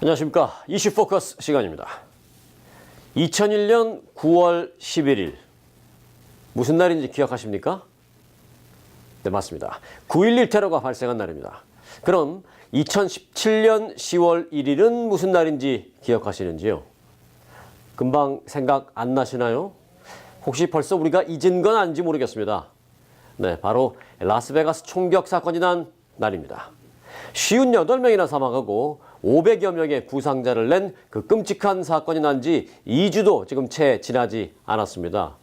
안녕하십니까. 이슈 포커스 시간입니다. 2001년 9월 11일 무슨 날인지 기억하십니까? 네, 맞습니다. 9.11 테러가 발생한 날입니다. 그럼 2017년 10월 1일은 무슨 날인지 기억하시는지요? 금방 생각 안 나시나요? 혹시 벌써 우리가 잊은 건 아닌지 모르겠습니다. 네, 바로 라스베가스 총격 사건이 난 날입니다. 58명이나 사망하고 500여 명의 부상자를 낸 그 끔찍한 사건이 난 지 2주도 지금 채 지나지 않았습니다.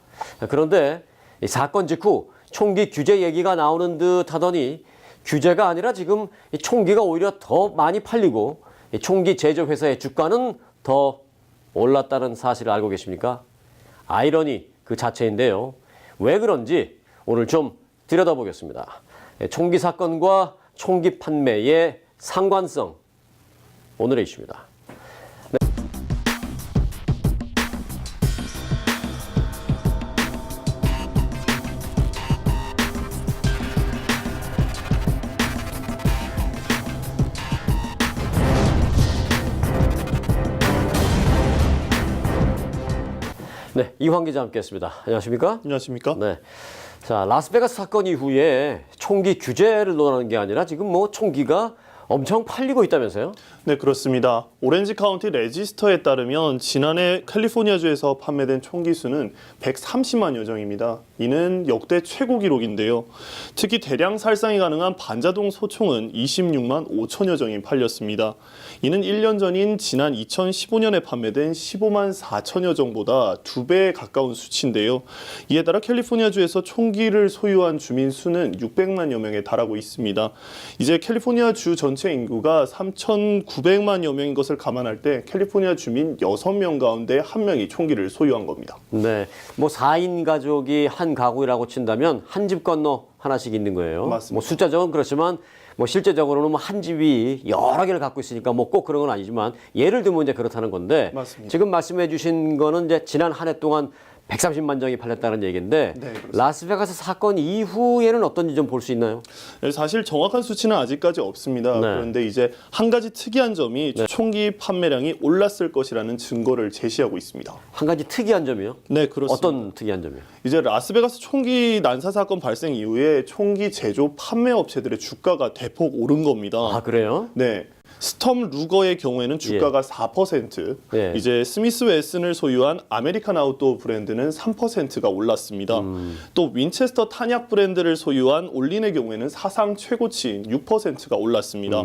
그런데 이 사건 직후 총기 규제 얘기가 나오는 듯 하더니 규제가 아니라 지금 이 총기가 오히려 더 많이 팔리고 이 총기 제조 회사의 주가는 더 올랐다는 사실을 알고 계십니까? 아이러니 그 자체인데요. 왜 그런지 오늘 좀 들여다보겠습니다. 총기 사건과 총기 판매의 상관성, 오늘의 이슈입니다. 네, 이황 기자 함께했습니다. 안녕하십니까? 안녕하십니까? 네. 자, 라스베가스 사건 이후에 총기 규제를 논하는 게 아니라 지금 뭐 총기가 엄청 팔리고 있다면서요? 네, 그렇습니다. 오렌지 카운티 레지스터에 따르면 지난해 캘리포니아주에서 판매된 총기 수는 130만여 정입니다. 이는 역대 최고 기록인데요. 특히 대량 살상이 가능한 반자동 소총은 26만 5천여 정이 팔렸습니다. 이는 1년 전인 지난 2015년에 판매된 15만 4천여 정보다 2배에 가까운 수치인데요. 이에 따라 캘리포니아주에서 총기를 소유한 주민 수는 600만여 명에 달하고 있습니다. 이제 캘리포니아주 전체 인구가 3,900만여 명인 것을 감안할 때 캘리포니아 주민 6명 가운데 1명이 총기를 소유한 겁니다. 네, 뭐 4인 가족이 한 가구라고 친다면 한 집 건너 하나씩 있는 거예요. 맞습니다. 뭐 숫자적으로는 그렇지만 뭐 실제적으로는 뭐 한 집이 여러 개를 갖고 있으니까 뭐 꼭 그런 건 아니지만 예를 들면 이제 그렇다는 건데 맞습니다. 지금 말씀해 주신 거는 이제 지난 한 해 동안 130만 정이 팔렸다는 얘기인데 네, 그렇습니다. 라스베가스 사건 이후에는 어떤지 좀 볼 수 있나요? 사실 정확한 수치는 아직까지 없습니다. 네. 그런데 이제 한 가지 특이한 점이 총기 판매량이 올랐을 것이라는 증거를 제시하고 있습니다. 한 가지 특이한 점이요? 네, 그렇습니다. 어떤 특이한 점이요? 이제 라스베가스 총기 난사 사건 발생 이후에 총기 제조 판매 업체들의 주가가 대폭 오른 겁니다. 아, 그래요? 네. 스톰 루거의 경우에는 주가가 4%, 예. 이제 스미스 웨슨을 소유한 아메리칸 아웃도어 브랜드는 3%가 올랐습니다. 또 윈체스터 탄약 브랜드를 소유한 올린의 경우에는 사상 최고치인 6%가 올랐습니다.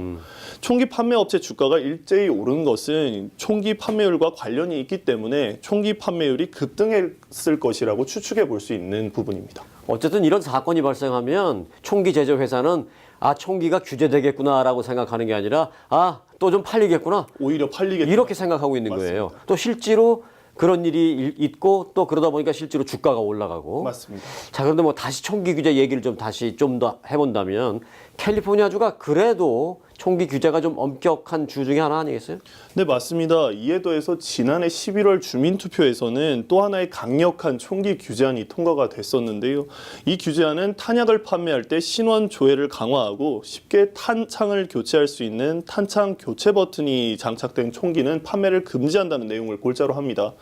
총기 판매 업체 주가가 일제히 오른 것은 총기 판매율과 관련이 있기 때문에 총기 판매율이 급등했을 것이라고 추측해 볼 수 있는 부분입니다. 어쨌든 이런 사건이 발생하면 총기 제조 회사는 아, 총기가 규제되겠구나라고 생각하는 게 아니라 아, 또 좀 팔리겠구나. 오히려 팔리겠다. 이렇게 생각하고 있는 맞습니다. 거예요. 또 실제로 그런 일이 있고 또 그러다 보니까 실제로 주가가 올라가고. 맞습니다. 자, 그런데 뭐 다시 총기 규제 얘기를 좀 다시 좀 더 해본다면 캘리포니아주가 그래도 총기 규제가 좀 엄격한 주 중에 하나 아니겠어요? 네, 맞습니다. 이에 더해서 지난해 11월 주민투표에서는 또 하나의 강력한 총기 규제안이 통과가 됐었는데요. 이 규제안은 탄약을 판매할 때 신원 조회를 강화하고 쉽게 탄창을 교체할 수 있는 탄창 교체 버튼이 장착된 총기는 판매를 금지한다는 내용을 골자로 합니다.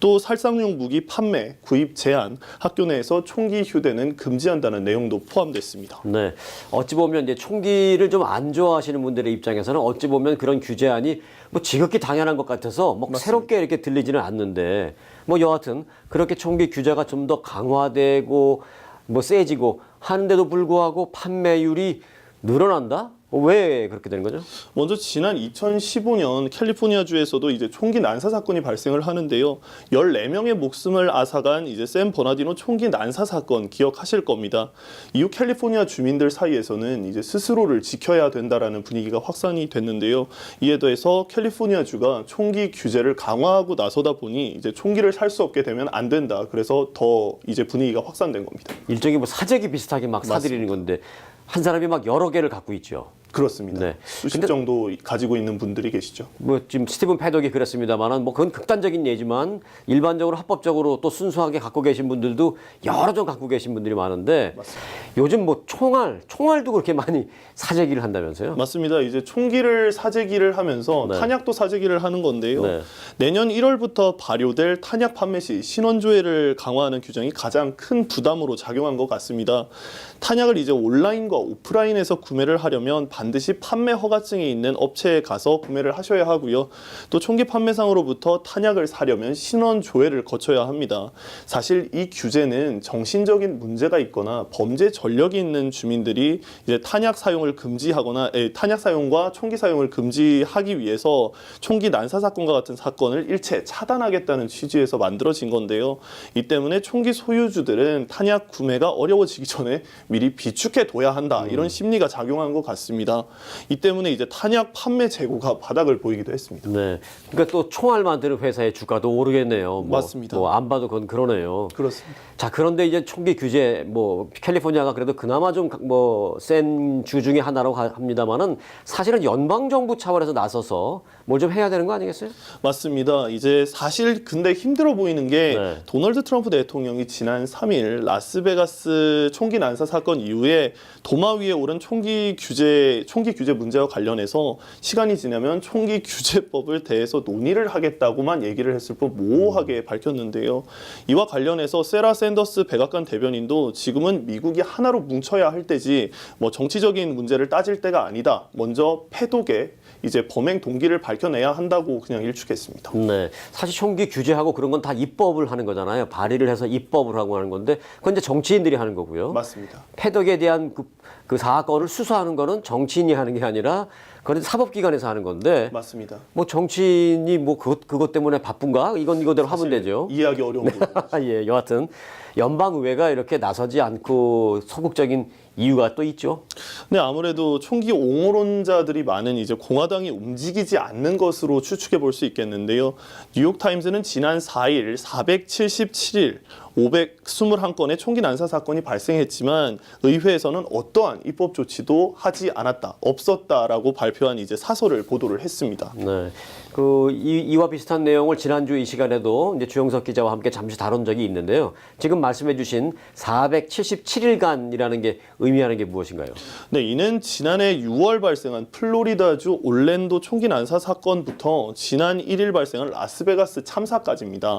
또 살상용 무기 판매, 구입 제한, 학교 내에서 총기 휴대는 금지한다는 내용도 포함됐습니다. 네. 어찌 보면 이제 총기를 좀 안 좋아하시는 분들의 입장에서는 어찌 보면 그런 규제안이 뭐 지극히 당연한 것 같아서 뭐 새롭게 이렇게 들리지는 않는데 뭐 여하튼 그렇게 총기 규제가 좀 더 강화되고 뭐 세지고 하는데도 불구하고 판매율이 늘어난다? 왜 그렇게 되는 거죠? 먼저 지난 2015년 캘리포니아주에서도 이제 총기 난사 사건이 발생을 하는데요. 14명의 목숨을 앗아간 이제 샘 버나디노 총기 난사 사건 기억하실 겁니다. 이후 캘리포니아 주민들 사이에서는 이제 스스로를 지켜야 된다라는 분위기가 확산이 됐는데요. 이에 더해서 캘리포니아주가 총기 규제를 강화하고 나서다 보니 이제 총기를 살 수 없게 되면 안 된다. 그래서 더 이제 분위기가 확산된 겁니다. 일종의 뭐 사재기 비슷하게 막 사들이는 건데 한 사람이 막 여러 개를 갖고 있죠. 그렇습니다. 네. 수십 근데- 정도 가지고 있는 분들이 계시죠. 뭐 지금 스티븐 패덕이 그랬습니다만은 뭐 그건 극단적인 예지만 일반적으로 합법적으로 또 순수하게 갖고 계신 분들도 여러 종 갖고 계신 분들이 많은데 맞습니다. 요즘 뭐 총알도 그렇게 많이 사재기를 한다면서요? 맞습니다. 이제 총기를 사재기를 하면서 네. 탄약도 사재기를 하는 건데요. 네. 내년 1월부터 발효될 탄약 판매 시 신원 조회를 강화하는 규정이 가장 큰 부담으로 작용한 것 같습니다. 탄약을 이제 온라인과 오프라인에서 구매를 하려면 반드시 판매 허가증이 있는 업체에 가서 구매를 하셔야 하고요. 또 총기 판매상으로부터 탄약을 사려면 신원 조회를 거쳐야 합니다. 사실 이 규제는 정신적인 문제가 있거나 범죄 전력이 있는 주민들이 이제 탄약 사용을 금지하거나 탄약 사용과 총기 사용을 금지하기 위해서 총기 난사 사건과 같은 사건을 일체 차단하겠다는 취지에서 만들어진 건데요. 이 때문에 총기 소유주들은 탄약 구매가 어려워지기 전에 미리 비축해 둬야 한다. 이런 심리가 작용한 것 같습니다. 이 때문에 이제 탄약 판매 재고가 바닥을 보이기도 했습니다. 네. 그러니까 또 총알 만드는 회사의 주가도 오르겠네요. 맞습니다. 뭐 안 봐도 그건 그러네요. 그렇습니다. 자, 그런데 이제 총기 규제, 뭐 캘리포니아가 그래도 그나마 좀 뭐 센 주 중에 하나라고 합니다만은 사실은 연방 정부 차원에서 나서서 뭘 좀 해야 되는 거 아니겠어요? 맞습니다. 이제 사실 근데 힘들어 보이는 게 네. 도널드 트럼프 대통령이 지난 3일 라스베가스 총기 난사 사건 이후에 도마 위에 오른 총기 규제 문제와 관련해서 시간이 지나면 총기 규제법을 대해서 논의를 하겠다고만 얘기를 했을 뿐 모호하게 밝혔는데요. 이와 관련해서 세라 샌더스 백악관 대변인도 지금은 미국이 하나로 뭉쳐야 할 때지 뭐 정치적인 문제를 따질 때가 아니다. 먼저 패독에 이제 범행 동기를 밝혀내야 한다고 그냥 일축했습니다. 네. 사실 총기 규제하고 그런 건 다 입법을 하는 거잖아요. 발의를 해서 입법을 하고 하는 건데 그건 이제 정치인들이 하는 거고요. 맞습니다. 패덕에 대한 그 사건을 수사하는 거는 정치인이 하는 게 아니라 그건 사법기관에서 하는 건데 맞습니다. 뭐 정치인이 뭐 그것 때문에 바쁜가? 이건 이거대로 하면 되죠. 이해하기 어려운 부분. 예, 여하튼 연방의회가 이렇게 나서지 않고 소극적인 이유가 또 있죠. 네, 아무래도 총기 옹호론자들이 많은 이제 공화당이 움직이지 않는 것으로 추측해 볼 수 있겠는데요. 뉴욕타임스는 지난 4일 477일 521건의 총기 난사 사건이 발생했지만 의회에서는 어떠한 입법 조치도 하지 않았다, 없었다라고 발표한 이제 사설을 보도를 했습니다. 네. 이와 비슷한 내용을 지난주 이 시간에도 이제 주영석 기자와 함께 잠시 다룬 적이 있는데요. 지금 말씀해 주신 477일간이라는 게 의미하는 게 무엇인가요? 네, 이는 지난해 6월 발생한 플로리다주 올랜도 총기 난사 사건부터 지난 1일 발생한 라스베가스 참사까지입니다.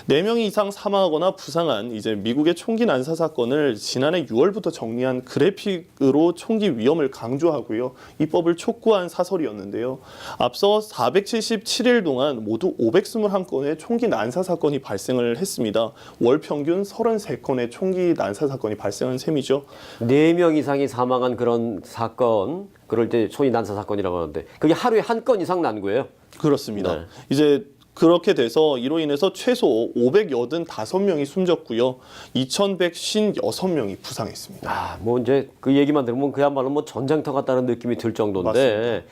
4명 이상 사망하거나 부상한 이제 미국의 총기 난사 사건을 지난해 6월부터 정리한 그래픽으로 총기 위험을 강조하고요. 입법을 촉구한 사설이었는데요. 앞서 477일 동안 모두 521건의 총기 난사 사건이 발생을 했습니다. 월 평균 33건의 총기 난사 사건이 발생한 셈이죠. 4명 이상이 사망한 그런 사건, 그럴 때 소위 난사 사건이라고 하는데 그게 하루에 한 건 이상 난 거예요. 그렇습니다. 네. 이제 그렇게 돼서 이로 인해서 최소 585명이 숨졌고요. 2156명이 부상했습니다. 아, 뭐 이제 그 얘기만 들으면 그야말로 뭐 전쟁터 같다는 느낌이 들 정도인데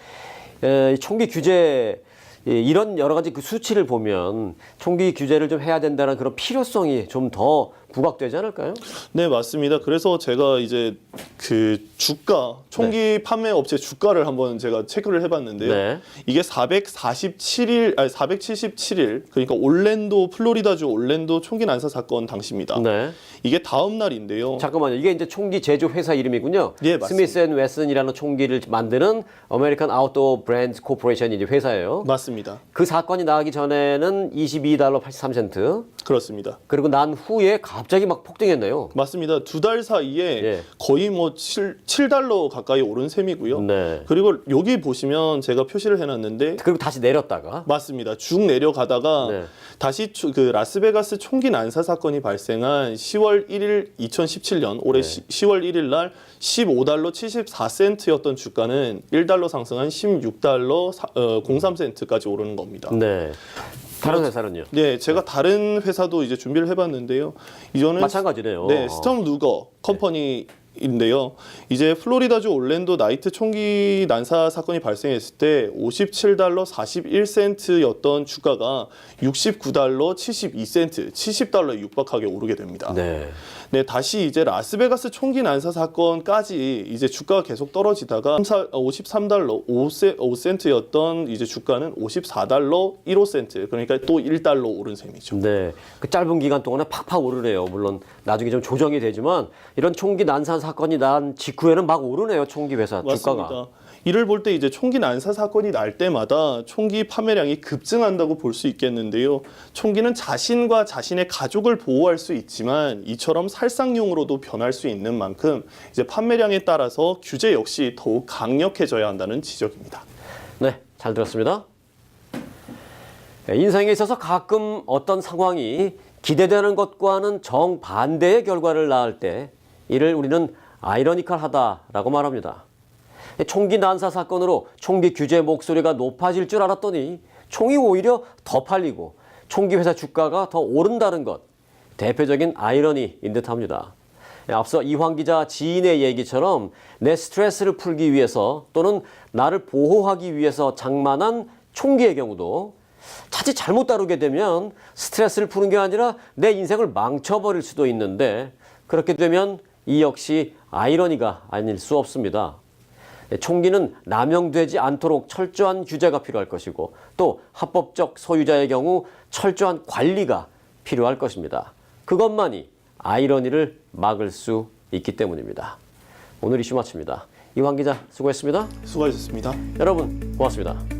총기 규제 이런 여러 가지 그 수치를 보면 총기 규제를 좀 해야 된다는 그런 필요성이 좀 더 부각되지 않을까요? 네, 맞습니다. 그래서 제가 이제 그 주가, 총기 판매 업체 주가를 한번 제가 체크를 해봤는데요. 네. 이게 477일, 그러니까 플로리다주 올랜도 총기 난사 사건 당시입니다. 네. 이게 다음 날인데요. 잠깐만요. 이게 이제 총기 제조 회사 이름이군요. 예, 맞습니다. 스미스 앤 웨슨이라는 총기를 만드는 아메리칸 아웃도어 브랜드 코퍼레이션이 이제 회사예요. 맞습니다. 그 사건이 나기 전에는 $22 83센트. 그렇습니다. 그리고 난 후에 갑자기 막 폭등했네요. 맞습니다. 2달 사이에 예. 거의 뭐 7달러 가까이 오른 셈이고요. 네. 그리고 여기 보시면 제가 표시를 해놨는데 그리고 다시 내렸다가 맞습니다. 쭉 내려가다가 네. 다시 그 라스베가스 총기 난사 사건이 발생한 10월 1일 2017년 올해 10월 1일 날 15달러 74센트였던 주가는 1달러 상승한 16달러 03센트까지 오르는 겁니다. 네. 다른 회사는요? 네, 제가 다른 회사도 이제 준비를 해봤는데요. 이거는 마찬가지네요. 네, 스톰 루거 컴퍼니 인데요. 이제 플로리다주 올랜도 나이트 총기 난사 사건이 발생했을 때 $57 41센트였던 주가가 $69 72센트, $70에 육박하게 오르게 됩니다. 네. 네, 다시 이제 라스베가스 총기 난사 사건까지 이제 주가가 계속 떨어지다가 $53 5센트였던 이제 주가는 $54 15센트, 그러니까 또 $1 오른 셈이죠. 네. 그 짧은 기간 동안에 팍팍 오르네요. 물론 나중에 좀 조정이 되지만 이런 총기 난사 사건이 난 직후에는 막 오르네요. 총기 회사 주가가. 맞습니다. 이를 볼 때 이제 총기 난사 사건이 날 때마다 총기 판매량이 급증한다고 볼 수 있겠는데요. 총기는 자신과 자신의 가족을 보호할 수 있지만 이처럼 살상용으로도 변할 수 있는 만큼 이제 판매량에 따라서 규제 역시 더욱 강력해져야 한다는 지적입니다. 네, 잘 들었습니다. 인생에 있어서 가끔 어떤 상황이 기대되는 것과는 정반대의 결과를 낳을 때 이를 우리는 아이러니컬하다라고 말합니다. 총기 난사 사건으로 총기 규제 목소리가 높아질 줄 알았더니 총이 오히려 더 팔리고 총기 회사 주가가 더 오른다는 것, 대표적인 아이러니인 듯합니다. 앞서 이황 기자 지인의 얘기처럼 내 스트레스를 풀기 위해서 또는 나를 보호하기 위해서 장만한 총기의 경우도 자칫 잘못 다루게 되면 스트레스를 푸는 게 아니라 내 인생을 망쳐버릴 수도 있는데, 그렇게 되면 이 역시 아이러니가 아닐 수 없습니다. 총기는 남용되지 않도록 철저한 규제가 필요할 것이고 또 합법적 소유자의 경우 철저한 관리가 필요할 것입니다. 그것만이 아이러니를 막을 수 있기 때문입니다. 오늘 이슈 마칩니다. 이황 기자 수고했습니다. 수고하셨습니다. 여러분 고맙습니다.